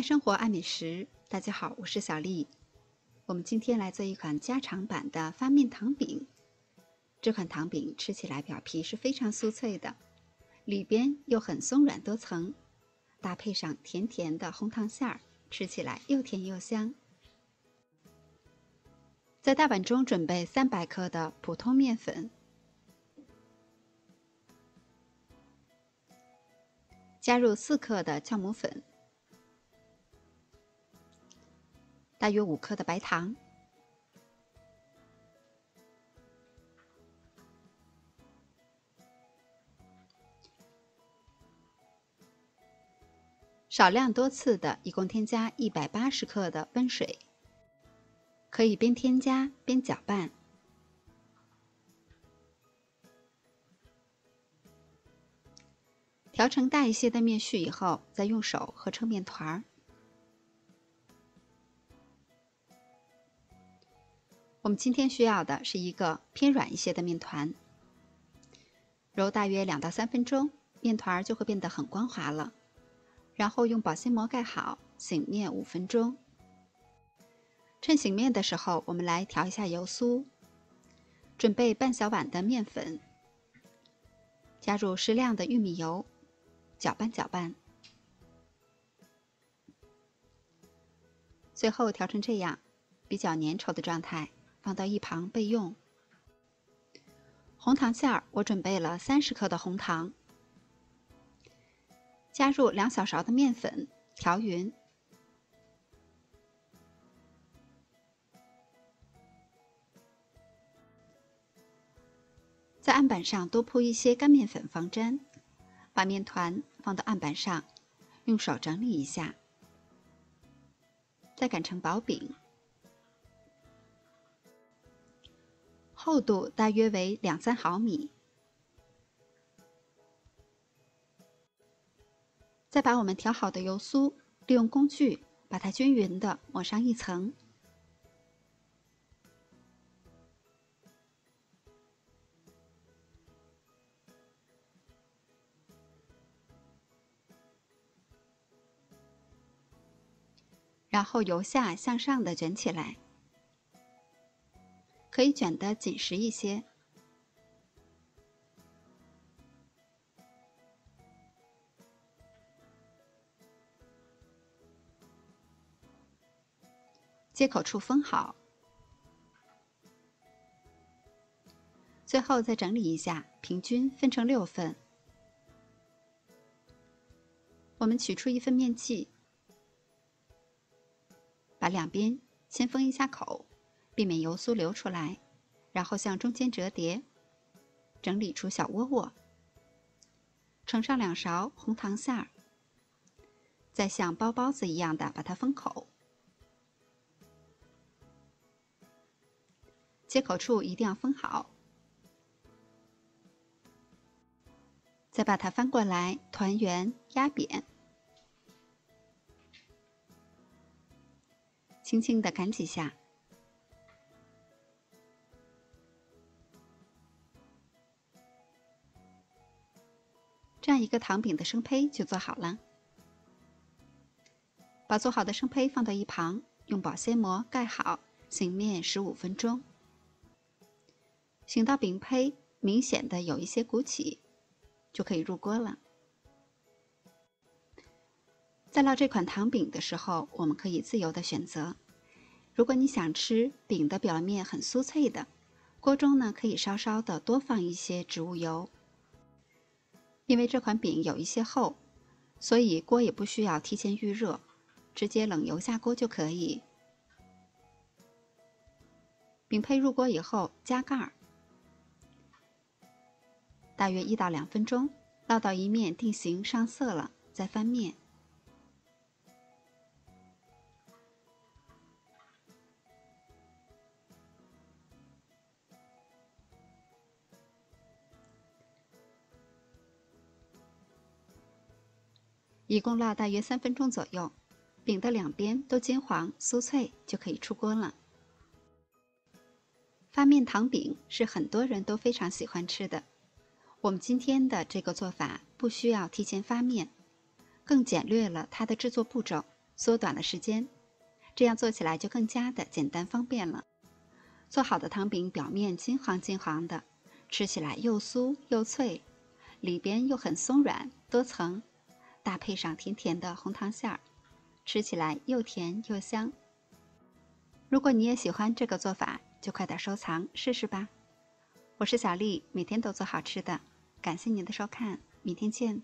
爱生活，爱美食。大家好，我是小丽。我们今天来做一款家常版的发面糖饼。这款糖饼吃起来表皮是非常酥脆的，里边又很松软多层，搭配上甜甜的红糖馅儿，吃起来又甜又香。在大碗中准备300克的普通面粉，加入4克的酵母粉，大约5克的白糖，少量多次的一共添加180克的温水，可以边添加边搅拌。调成大一些的面絮以后，再用手合成面团儿。我们今天需要的是一个偏软一些的面团，揉大约2到3分钟，面团就会变得很光滑了。然后用保鲜膜盖好，醒面5分钟。趁醒面的时候，我们来调一下油酥。准备半小碗的面粉，加入适量的玉米油，搅拌搅拌。最后调成这样，比较粘稠的状态，放到一旁备用。红糖馅儿，我准备了30克的红糖，加入2小勺的面粉，调匀。在案板上多铺一些干面粉防粘，把面团放到案板上，用手整理一下，再擀成薄饼，厚度大约为2-3毫米。再把我们调好的油酥利用工具把它均匀地抹上一层，然后由下向上的卷起来，可以卷得紧实一些。接口处封好，最后再整理一下，平均分成6份。我们取出一份面剂，把两边先封一下口，避免油酥流出来，然后向中间折叠，整理出小窝窝，盛上2勺红糖馅儿，再像包包子一样的把它封口。接口处一定要封好，再把它翻过来团圆压扁，轻轻地擀几下，这样一个糖饼的生胚就做好了。把做好的生胚放到一旁，用保鲜膜盖好，醒面15分钟。醒到饼胚明显的有一些鼓起，就可以入锅了。在烙这款糖饼的时候，我们可以自由的选择。如果你想吃饼的表面很酥脆的，锅中呢可以稍稍的多放一些植物油。因为这款饼有一些厚，所以锅也不需要提前预热，直接冷油下锅就可以。饼胚入锅以后加盖儿，大约1到2分钟，烙到一面定型上色了，再翻面。一共烙大约3分钟左右，饼的两边都金黄酥脆，就可以出锅了。发面糖饼是很多人都非常喜欢吃的。我们今天的这个做法不需要提前发面，更简略了它的制作步骤，缩短了时间，这样做起来就更加的简单方便了。做好的糖饼表面金黄金黄的，吃起来又酥又脆，里边又很松软多层，搭配上甜甜的红糖馅儿，吃起来又甜又香。如果你也喜欢这个做法，就快点收藏试试吧。我是小丽，每天都做好吃的，感谢您的收看，明天见。